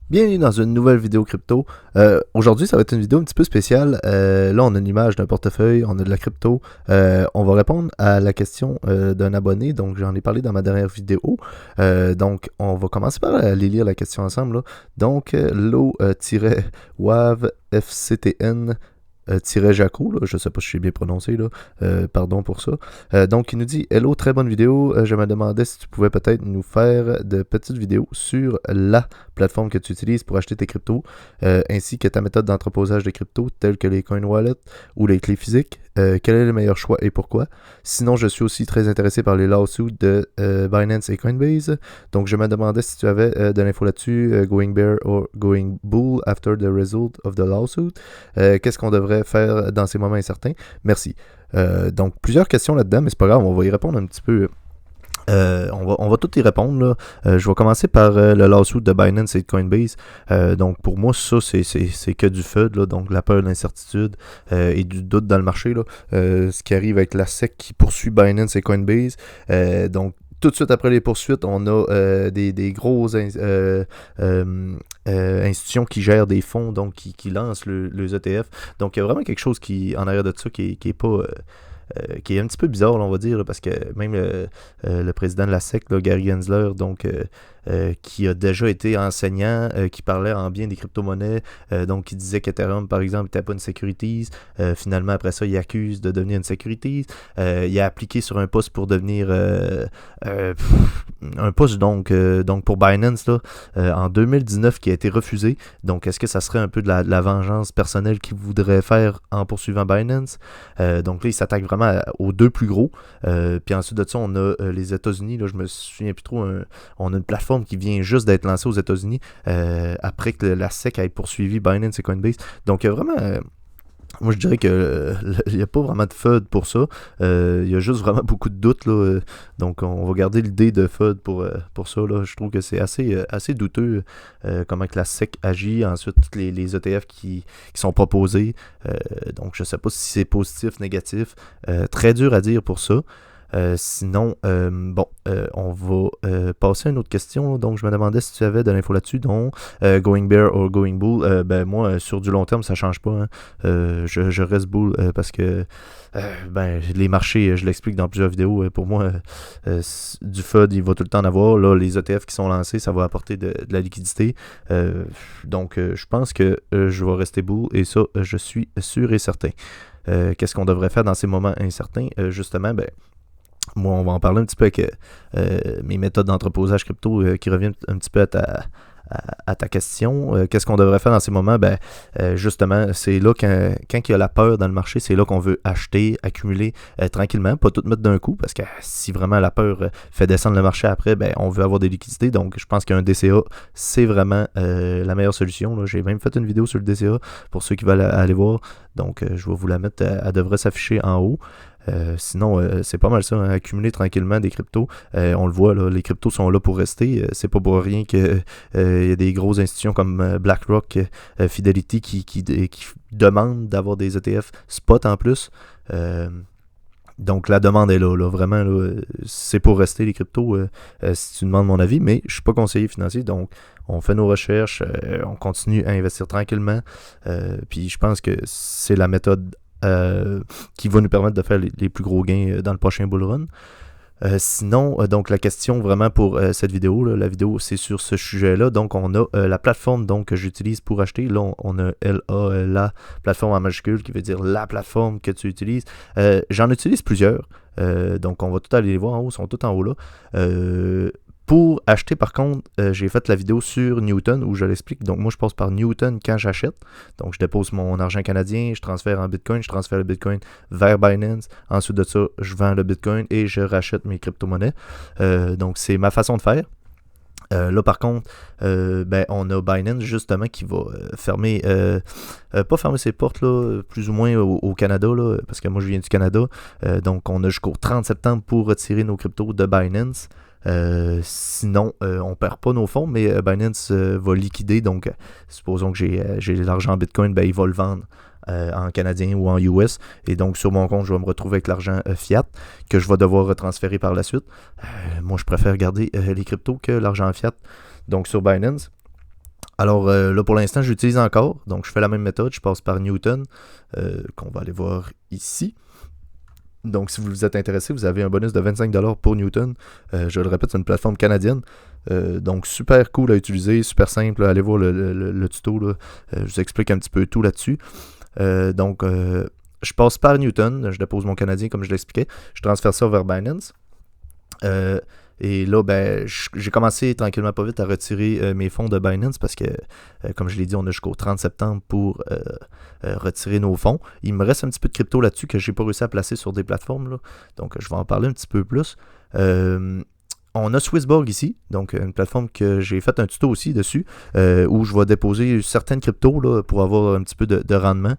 Bienvenue dans une nouvelle vidéo crypto. Aujourd'hui, ça va être une vidéo un petit peu spéciale. Là, on a une image d'un portefeuille, on a de la crypto. On va répondre à la question d'un abonné. Donc, j'en ai parlé dans ma dernière vidéo. Donc, on va commencer par aller lire la question ensemble, là. Donc, lo-wav fctn Jaco, là, je sais pas si j'ai bien prononcé, là, pardon pour ça. Donc il nous dit Hello, très bonne vidéo. Je me demandais si tu pouvais peut-être nous faire de petites vidéos sur la plateforme que tu utilises pour acheter tes cryptos, ainsi que ta méthode d'entreposage de cryptos, telles que les coin wallets ou les clés physiques. Quel est le meilleur choix et pourquoi? Sinon, je suis aussi très intéressé par les lawsuits de Binance et Coinbase. Donc, je me demandais si tu avais de l'info là-dessus, going bear or going bull after the result of the lawsuit. Qu'est-ce qu'on devrait faire dans ces moments incertains? Merci. Donc, plusieurs questions là-dedans, mais c'est pas grave, on va y répondre un petit peu. On va tout y répondre, là. Je vais commencer par le lawsuit de Binance et de Coinbase. Donc pour moi, ça, c'est que du FUD, là, donc la peur, l'incertitude et du doute dans le marché, là. Ce qui arrive avec la SEC qui poursuit Binance et Coinbase. Donc tout de suite après les poursuites, on a des grosses institutions qui gèrent des fonds, donc qui lancent les ETF. Donc il y a vraiment quelque chose qui en arrière de ça qui est pas... qui est un petit peu bizarre, là, on va dire, là, parce que même le président de la SEC, là, Gary Gensler, donc, qui a déjà été enseignant, qui parlait en bien des crypto-monnaies, donc qui disait qu'Ethereum, par exemple, n'était pas une securities. Finalement, après ça, il accuse de devenir une securities. Il a appliqué sur un poste pour devenir un poste donc pour Binance là, en 2019 qui a été refusé. Donc, est-ce que ça serait un peu de la vengeance personnelle qu'il voudrait faire en poursuivant Binance? Donc là, il s'attaque vraiment aux deux plus gros. Puis ensuite de ça, on a les États-Unis. Là, je me souviens plus trop. On a une plateforme qui vient juste d'être lancée aux États-Unis après que la SEC ait poursuivi Binance et Coinbase. Donc, il y a vraiment... moi, je dirais que il n'y a pas vraiment de FUD pour ça. Il y a juste vraiment beaucoup de doutes, là. Donc, on va garder l'idée de FUD pour ça, là. Je trouve que c'est assez douteux comment que la SEC agit. Ensuite, tous les ETF qui sont proposés. Donc, je ne sais pas si c'est positif, négatif. Très dur à dire pour ça. Sinon, on va passer à une autre question. Donc, je me demandais si tu avais de l'info là-dessus. Donc, going bear or going bull. Moi, sur du long terme, ça change pas. Hein. Je reste bull parce que les marchés, je l'explique dans plusieurs vidéos. Pour moi, du FUD, il va tout le temps en avoir. Là, les ETF qui sont lancés, ça va apporter de la liquidité. Donc, je pense que je vais rester bull et ça, je suis sûr et certain. Qu'est-ce qu'on devrait faire dans ces moments incertains? Justement, moi, on va en parler un petit peu avec mes méthodes d'entreposage crypto qui reviennent un petit peu à ta question. Qu'est-ce qu'on devrait faire dans ces moments? Justement, c'est là quand il y a la peur dans le marché, c'est là qu'on veut acheter, accumuler tranquillement, pas tout mettre d'un coup, parce que si vraiment la peur fait descendre le marché après, on veut avoir des liquidités. Donc, je pense qu'un DCA, c'est vraiment la meilleure solution, là. J'ai même fait une vidéo sur le DCA pour ceux qui veulent aller voir. Donc, je vais vous la mettre, elle devrait s'afficher en haut. Sinon, c'est pas mal ça, hein, accumuler tranquillement des cryptos. On le voit, là, les cryptos sont là pour rester. C'est pas pour rien qu'il y a des grosses institutions comme BlackRock, Fidelity qui demandent d'avoir des ETF spot en plus. Donc la demande est là, vraiment, là, c'est pour rester les cryptos, si tu demandes mon avis, mais je suis pas conseiller financier, donc on fait nos recherches, on continue à investir tranquillement, puis je pense que c'est la méthode qui va nous permettre de faire les plus gros gains dans le prochain bull run. Sinon, donc la question vraiment pour cette vidéo, là, la vidéo c'est sur ce sujet-là. Donc on a la plateforme donc, que j'utilise pour acheter. Là, on a la plateforme en majuscule qui veut dire la plateforme que tu utilises. J'en utilise plusieurs. Donc on va tout aller les voir en haut, ils sont tous en haut là. Pour acheter, par contre, j'ai fait la vidéo sur Newton où je l'explique. Donc, moi, je passe par Newton quand j'achète. Donc, je dépose mon argent canadien, je transfère en Bitcoin, je transfère le Bitcoin vers Binance. Ensuite de ça, je vends le Bitcoin et je rachète mes crypto-monnaies. Donc, c'est ma façon de faire. Là, par contre, on a Binance, justement, qui va fermer, pas fermer ses portes, là, plus ou moins au Canada, là, parce que moi, je viens du Canada. Donc, on a jusqu'au 30 septembre pour retirer nos cryptos de Binance. Sinon, on perd pas nos fonds, mais Binance va liquider. Donc, supposons que j'ai l'argent en Bitcoin, il va le vendre en canadien ou en US. Et donc, sur mon compte, je vais me retrouver avec l'argent fiat que je vais devoir retransférer par la suite. Moi, je préfère garder les cryptos que l'argent fiat. Donc, sur Binance. Alors là, pour l'instant, j'utilise encore. Donc, je fais la même méthode. Je passe par Newton, qu'on va aller voir ici. Donc, si vous vous êtes intéressé, vous avez un bonus de 25$ pour Newton. Je le répète, c'est une plateforme canadienne. Donc, super cool à utiliser, super simple. Allez voir le tuto. Là. Je vous explique un petit peu tout là-dessus. Je passe par Newton. Je dépose mon Canadien, comme je l'expliquais. Je transfère ça vers Binance. Et là, j'ai commencé tranquillement pas vite à retirer mes fonds de Binance parce que, comme je l'ai dit, on a jusqu'au 30 septembre pour retirer nos fonds. Il me reste un petit peu de crypto là-dessus que j'ai pas réussi à placer sur des plateformes. Là. Donc, je vais en parler un petit peu plus. On a Swissborg ici, donc une plateforme que j'ai fait un tuto aussi dessus, où je vais déposer certaines cryptos là, pour avoir un petit peu de rendement.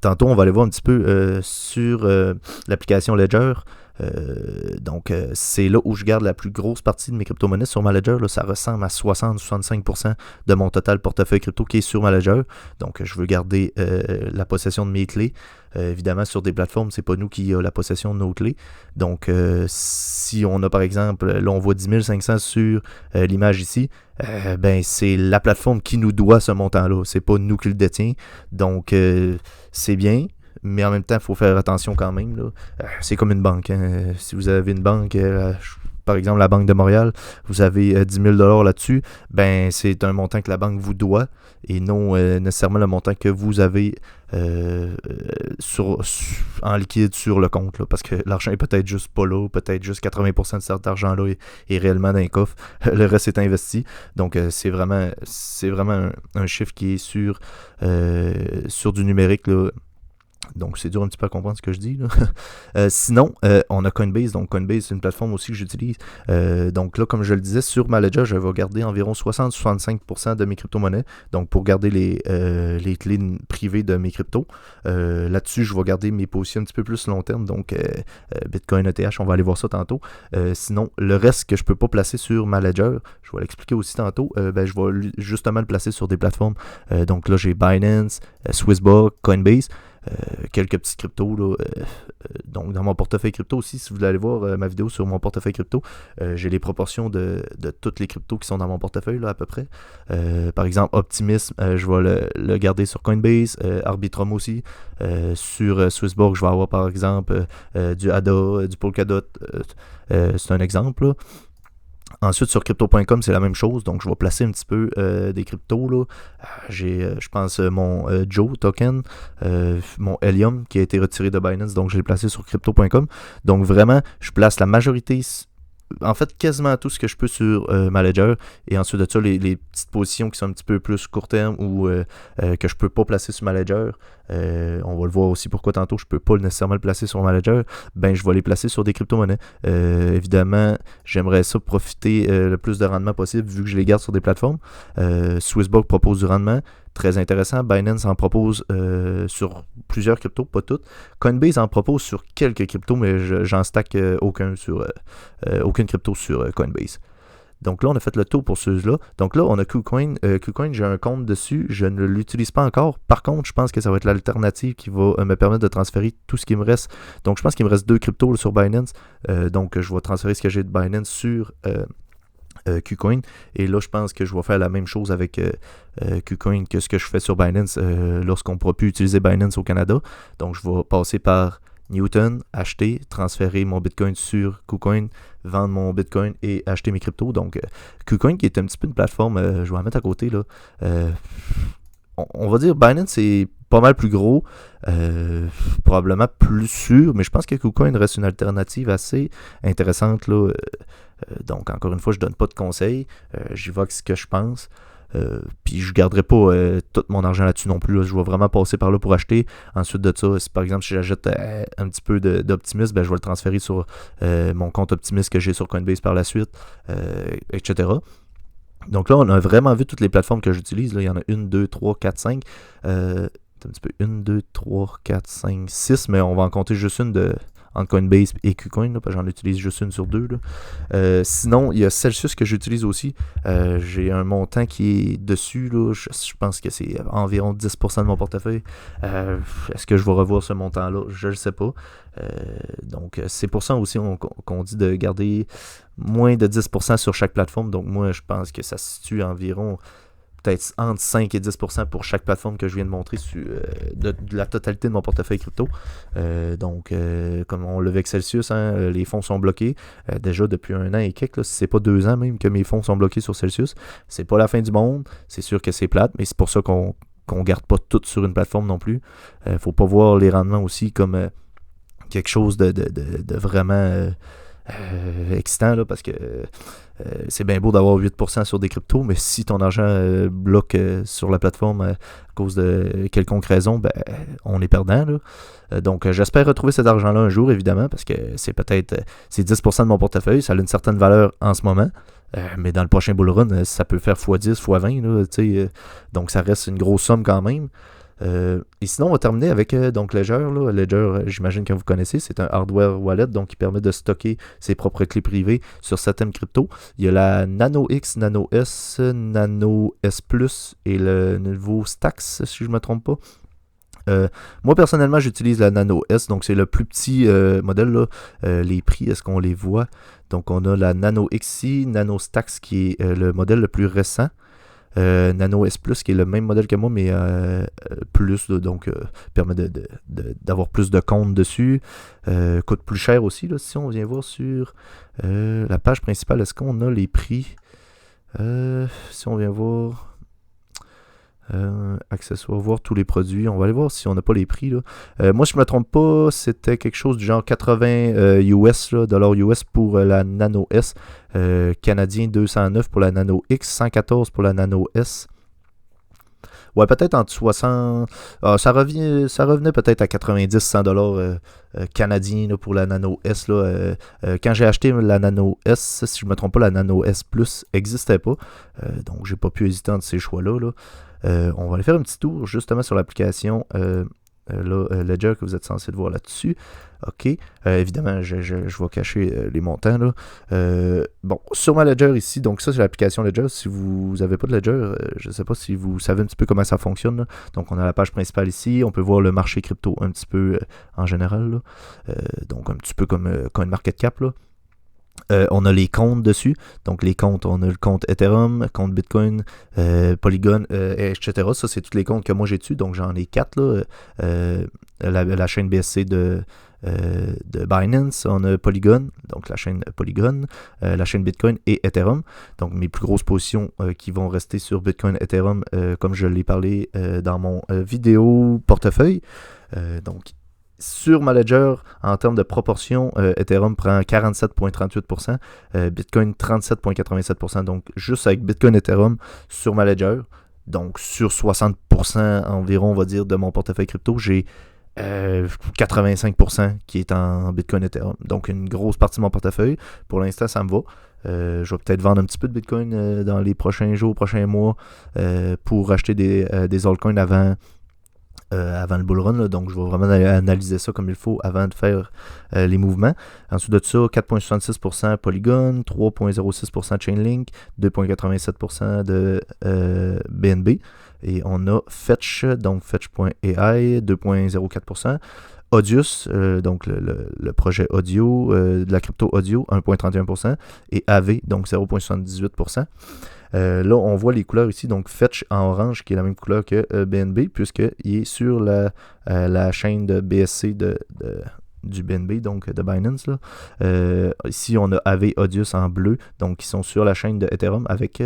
Tantôt, on va aller voir un petit peu sur l'application Ledger. C'est là où je garde la plus grosse partie de mes crypto-monnaies sur ma Ledger. Là, ça ressemble à 60-65% de mon total portefeuille crypto qui est sur ma Ledger. Donc, je veux garder la possession de mes clés. Évidemment, sur des plateformes, c'est pas nous qui avons la possession de nos clés. Donc, si on a par exemple, là, on voit 10 500 sur l'image ici, c'est la plateforme qui nous doit ce montant-là. C'est pas nous qui le détient. Donc, c'est bien. Mais en même temps, il faut faire attention quand même. Là. C'est comme une banque. Hein. Si vous avez une banque, par exemple la Banque de Montréal, vous avez 10 000$ là-dessus, c'est un montant que la banque vous doit et non nécessairement le montant que vous avez en liquide sur le compte. Là, parce que l'argent est peut-être juste pas là, peut-être juste 80% de cet argent-là est réellement dans un coffre. Le reste est investi. Donc, c'est vraiment un chiffre qui est sur du numérique, là. Donc, c'est dur un petit peu à comprendre ce que je dis. Là. Sinon, on a Coinbase. Donc, Coinbase, c'est une plateforme aussi que j'utilise. Donc, là, comme je le disais, sur ma Ledger, je vais garder environ 60-65% de mes crypto-monnaies. Donc, pour garder les clés privées de mes cryptos. Là-dessus, je vais garder mes positions un petit peu plus long terme. Donc, Bitcoin, ETH, on va aller voir ça tantôt. Sinon, le reste que je ne peux pas placer sur ma Ledger, je vais l'expliquer aussi tantôt, je vais justement le placer sur des plateformes. Donc, là, j'ai Binance, Swissborg, Coinbase. Quelques petits cryptos là, donc dans mon portefeuille crypto aussi, si vous voulez aller voir ma vidéo sur mon portefeuille crypto, j'ai les proportions de toutes les cryptos qui sont dans mon portefeuille là, à peu près. Par exemple Optimism, je vais le garder sur Coinbase, Arbitrum aussi, sur Swissborg je vais avoir par exemple du ADA, du Polkadot, c'est un exemple là. Ensuite, sur crypto.com, c'est la même chose. Donc, je vais placer un petit peu des cryptos. Là. J'ai, je pense, mon Joe token, mon Helium qui a été retiré de Binance. Donc, je l'ai placé sur crypto.com. Donc, vraiment, je place la majorité, en fait, quasiment tout ce que je peux sur ma Ledger. Et ensuite de ça, les petites positions qui sont un petit peu plus court terme ou que je peux pas placer sur ma Ledger. On va le voir aussi pourquoi tantôt je peux pas nécessairement le placer sur ma Ledger. Je vais les placer sur des crypto-monnaies. Évidemment, j'aimerais ça profiter le plus de rendement possible vu que je les garde sur des plateformes. Swissborg propose du rendement. Très intéressant. Binance en propose sur plusieurs cryptos, pas toutes. Coinbase en propose sur quelques cryptos, mais j'en stack aucune crypto sur Coinbase. Donc là, on a fait le tour pour ceux-là. Donc là, on a KuCoin. KuCoin, j'ai un compte dessus. Je ne l'utilise pas encore. Par contre, je pense que ça va être l'alternative qui va me permettre de transférer tout ce qui me reste. Donc, je pense qu'il me reste 2 cryptos là, sur Binance. Donc, je vais transférer ce que j'ai de Binance sur KuCoin. Et là, je pense que je vais faire la même chose avec KuCoin que ce que je fais sur Binance lorsqu'on ne pourra plus utiliser Binance au Canada. Donc, je vais passer par Newton, acheter, transférer mon Bitcoin sur KuCoin, vendre mon Bitcoin et acheter mes cryptos. Donc, KuCoin qui est un petit peu une plateforme, je vais la mettre à côté là. On va dire Binance c'est pas mal plus gros, probablement plus sûr, mais je pense que KuCoin reste une alternative assez intéressante là. Donc, encore une fois, je donne pas de conseils, j'évoque ce que je pense. Puis je ne garderai pas tout mon argent là-dessus non plus. Là. Je vais vraiment passer par là pour acheter. Ensuite de ça, si par exemple si j'achète un petit peu d'Optimism, je vais le transférer sur mon compte Optimism que j'ai sur Coinbase par la suite, etc. Donc là, on a vraiment vu toutes les plateformes que j'utilise. Là. Il y en a 1, 2, 3, 4, 5. Un petit peu 1, 2, 3, 4, 5, 6, mais on va en compter juste une entre Coinbase et KuCoin, là, parce que j'en utilise juste une sur deux. Là. Sinon, il y a Celsius que j'utilise aussi. J'ai un montant qui est dessus. Là. Je pense que c'est environ 10% de mon portefeuille. Est-ce que je vais revoir ce montant-là? Je ne le sais pas. Donc, c'est pour ça aussi qu'on dit de garder moins de 10% sur chaque plateforme. Donc, moi, je pense que ça se situe environ peut-être entre 5 et 10% pour chaque plateforme que je viens de montrer de la totalité de mon portefeuille crypto. Donc, comme on le veut avec Celsius, hein, les fonds sont bloqués déjà depuis 1 an et quelques. Là, si c'est pas 2 ans même que mes fonds sont bloqués sur Celsius, c'est pas la fin du monde. C'est sûr que c'est plate, mais c'est pour ça qu'on garde pas tout sur une plateforme non plus. Faut pas voir les rendements aussi comme quelque chose de vraiment excitant là, parce que c'est bien beau d'avoir 8% sur des cryptos, mais si ton argent bloque sur la plateforme à cause de quelconque raison, ben, on est perdant. Là. Donc, j'espère retrouver cet argent-là un jour, évidemment, parce que c'est 10% de mon portefeuille, ça a une certaine valeur en ce moment. Mais dans le prochain bull run, ça peut faire x10, x20. Là, donc, ça reste une grosse somme quand même. Et sinon, on va terminer avec donc Ledger. Là. Ledger, j'imagine que vous connaissez, c'est un hardware wallet donc qui permet de stocker ses propres clés privées sur certaines cryptos. Il y a la Nano X, Nano S, Nano S Plus et le nouveau Stax, si je ne me trompe pas. Moi, personnellement, j'utilise la Nano S, donc c'est le plus petit modèle. Là. Les prix, est-ce qu'on les voit? Donc, on a la Nano XI, Nano Stax qui est le modèle le plus récent. Nano S Plus qui est le même modèle que moi mais plus là, donc permet d'avoir plus de comptes dessus, coûte plus cher aussi là, si on vient voir sur la page principale, est-ce qu'on a les prix? Si on vient voir accessoires, voir tous les produits, on va aller voir si on n'a pas les prix là. Moi si je me trompe pas, c'était quelque chose du genre 80 US là, dollars US pour la Nano S, canadien 209 pour la Nano X, 114 pour la Nano S. Ouais, peut-être entre 60. Ça revenait peut-être à 90-100 dollars canadiens là, pour la Nano S. Là, quand j'ai acheté la Nano S, si je ne me trompe pas, la Nano S Plus n'existait pas. Donc, j'ai pas pu hésiter entre ces choix-là. Là. On va aller faire un petit tour justement sur l'application Ledger que vous êtes censé le voir là-dessus. OK. Évidemment, je vais cacher les montants. Là. Bon, sur ma Ledger ici, donc ça c'est l'application Ledger. Si vous n'avez pas de Ledger, je ne sais pas si vous savez un petit peu comment ça fonctionne. Là. Donc on a la page principale ici. On peut voir le marché crypto un petit peu en général. Là. Donc un petit peu comme CoinMarketCap. Là. On a les comptes dessus. Donc les comptes, on a le compte Ethereum, compte Bitcoin, Polygon, etc. Ça, c'est tous les comptes que moi j'ai dessus. Donc j'en ai 4 là. La chaîne BSC de Binance, on a Polygon, donc la chaîne Polygon, la chaîne Bitcoin et Ethereum. Donc mes plus grosses positions qui vont rester sur Bitcoin, Ethereum, comme je l'ai parlé dans mon vidéo portefeuille. Donc sur ma Ledger, en termes de proportion, Ethereum prend 47,38%, Bitcoin 37,87%. Donc, juste avec Bitcoin Ethereum sur ma Ledger, donc sur 60% environ, on va dire, de mon portefeuille crypto, j'ai 85% qui est en Bitcoin Ethereum. Donc, une grosse partie de mon portefeuille. Pour l'instant, ça me va. Je vais peut-être vendre un petit peu de Bitcoin dans les prochains jours, prochains mois, pour acheter des altcoins avant le bull run, là, donc je vais vraiment analyser ça comme il faut avant de faire les mouvements. Ensuite de ça, 4,66% Polygon, 3,06% Chainlink, 2,87% de BNB. Et on a Fetch, donc Fetch.ai, 2,04%. Audius, donc le projet audio, de la crypto audio, 1,31%. Et AV, donc 0,78%. Là, on voit les couleurs ici, donc Fetch en orange, qui est la même couleur que BNB, puisqu'il est sur la chaîne de BSC du BNB, donc de Binance. Là. Ici, on a AV Audius en bleu, donc qui sont sur la chaîne de Ethereum avec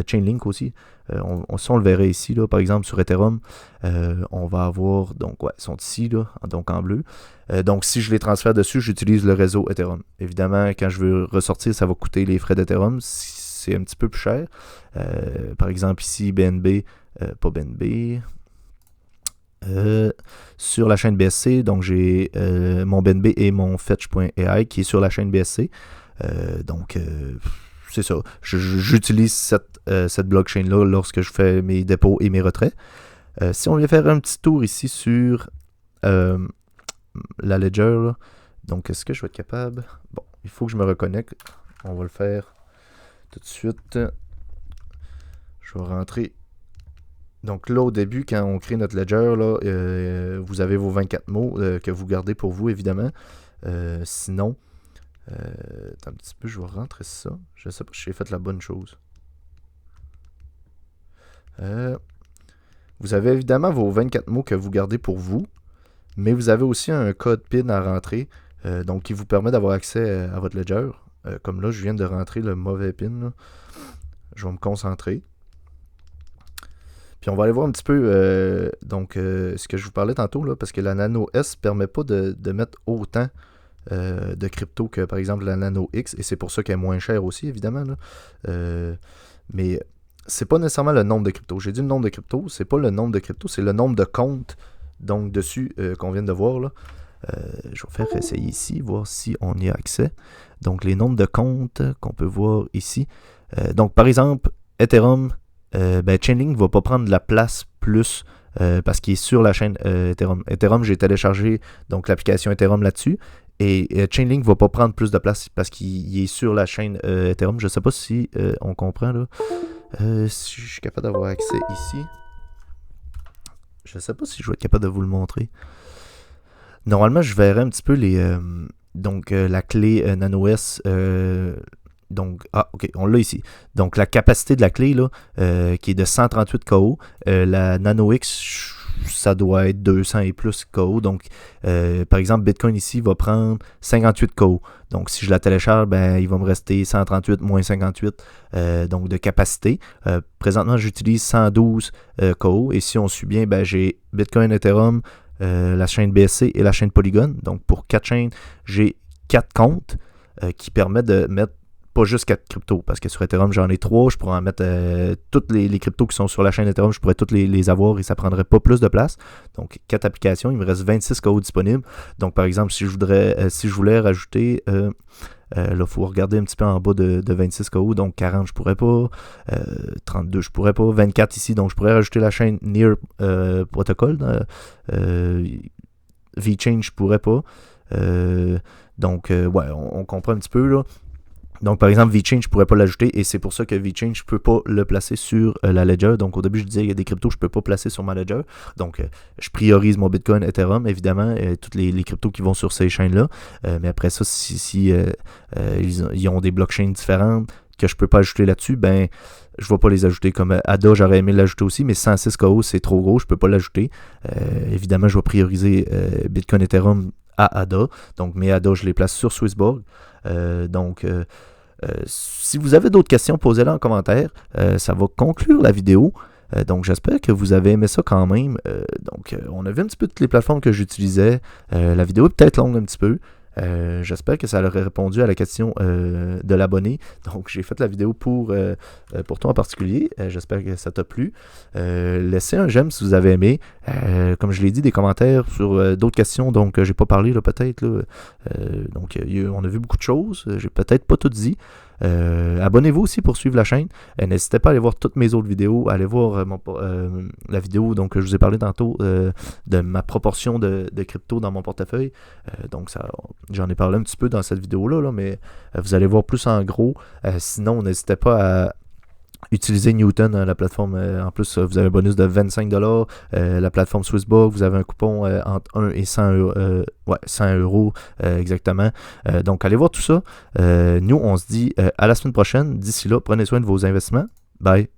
Chainlink aussi. Si on le verrait ici, là, par exemple, sur Ethereum, on va avoir, donc, ouais, ils sont ici, là, donc en bleu. Donc, si je les transfère dessus, j'utilise le réseau Ethereum. Évidemment, quand je veux ressortir, ça va coûter les frais d'Ethereum. C'est un petit peu plus cher. Par exemple, ici, BNB, pas BNB. Sur la chaîne BSC, donc j'ai mon BNB et mon Fetch.ai qui est sur la chaîne BSC. Donc, c'est ça. J'utilise cette blockchain-là lorsque je fais mes dépôts et mes retraits. Si on vient faire un petit tour ici sur la Ledger, là, Donc, est-ce que je vais être capable? Bon, il faut que je me reconnecte. On va le faire tout de suite. Je vais rentrer. Donc là, au début, quand on crée notre ledger, là, vous avez vos 24 mots que vous gardez pour vous, évidemment. Sinon, attends un petit peu, je vais rentrer ça. Je sais pas si j'ai fait la bonne chose. Vous avez évidemment vos 24 mots que vous gardez pour vous, mais vous avez aussi un code PIN à rentrer, donc qui vous permet d'avoir accès à votre ledger. Comme là, je viens de rentrer le mauvais PIN. Là. Je vais me concentrer. Puis on va aller voir un petit peu ce que je vous parlais tantôt, là, parce que la Nano S ne permet pas de mettre autant de crypto que par exemple la Nano X, et c'est pour ça qu'elle est moins chère aussi, évidemment. Là. Mais c'est pas nécessairement le nombre de crypto. J'ai dit le nombre de crypto, c'est pas le nombre de crypto, c'est le nombre de comptes donc dessus qu'on vient de voir. Là. Je vais faire essayer ici, voir si on y a accès. Donc les nombres de comptes qu'on peut voir ici. Donc par exemple, Ethereum, Chainlink ne va pas prendre de la place plus parce qu'il est sur la chaîne Ethereum. Ethereum, j'ai téléchargé donc l'application Ethereum là-dessus. Et Chainlink ne va pas prendre plus de place parce qu'il est sur la chaîne Ethereum. Je ne sais pas si on comprend là. Si je suis capable d'avoir accès ici. Je ne sais pas si je vais être capable de vous le montrer. Normalement, je verrai un petit peu la clé Nano S. OK, on l'a ici. Donc, la capacité de la clé, là, qui est de 138 KO. La Nano X, ça doit être 200 et plus KO. Donc, par exemple, Bitcoin ici va prendre 58 KO. Donc, si je la télécharge, il va me rester 138 moins 58 donc de capacité. Présentement, j'utilise 112 KO. Et si on suit bien, j'ai Bitcoin, Ethereum, la chaîne BSC et la chaîne Polygon. Donc, pour 4 chaînes, j'ai 4 comptes qui permettent de mettre pas juste 4 cryptos, parce que sur Ethereum, j'en ai 3. Je pourrais en mettre toutes les cryptos qui sont sur la chaîne Ethereum, je pourrais toutes les avoir et ça prendrait pas plus de place. Donc, 4 applications, il me reste 26 KO disponibles. Donc, par exemple, si je voulais rajouter, là, il faut regarder un petit peu en bas de 26 KO, donc 40, je pourrais pas. 32, je pourrais pas. 24 ici, donc je pourrais rajouter la chaîne Near Protocol. VeChain, je pourrais pas. On comprend un petit peu, là. Donc, par exemple, VeChain, je ne pourrais pas l'ajouter et c'est pour ça que VeChain, je ne peux pas le placer sur la Ledger. Donc, au début, je disais qu'il y a des cryptos que je ne peux pas placer sur ma Ledger. Donc, je priorise mon Bitcoin, Ethereum, évidemment, toutes les cryptos qui vont sur ces chaînes-là. Mais après ça, si ils ont des blockchains différentes que je ne peux pas ajouter là-dessus, je ne vais pas les ajouter. Comme ADA, j'aurais aimé l'ajouter aussi, mais 106 KO, c'est trop gros, je ne peux pas l'ajouter. Évidemment, je vais prioriser Bitcoin, Ethereum à ADA. Donc, mes ADA, je les place sur Swissborg. Si vous avez d'autres questions, posez-les en commentaire. Ça va conclure la vidéo. Donc, j'espère que vous avez aimé ça quand même. On a vu un petit peu toutes les plateformes que j'utilisais. La vidéo est peut-être longue un petit peu. J'espère que ça leur a répondu à la question de l'abonné. Donc, j'ai fait la vidéo pour toi en particulier. J'espère que ça t'a plu. Laissez un j'aime si vous avez aimé. Comme je l'ai dit, des commentaires sur d'autres questions. Donc, j'ai pas parlé là, peut-être. Là. On a vu beaucoup de choses. J'ai peut-être pas tout dit. Abonnez-vous aussi pour suivre la chaîne. N'hésitez pas à aller voir toutes mes autres vidéos. Allez voir la vidéo que je vous ai parlé tantôt de ma proportion de crypto dans mon portefeuille. J'en ai parlé un petit peu dans cette vidéo-là, mais vous allez voir plus en gros. Sinon, n'hésitez pas à utiliser Newton, la plateforme. En plus, vous avez un bonus de 25$. La plateforme Swissborg, vous avez un coupon entre 1 et 100 €. 100 € exactement. Donc, allez voir tout ça. Nous, on se dit à la semaine prochaine. D'ici là, prenez soin de vos investissements. Bye.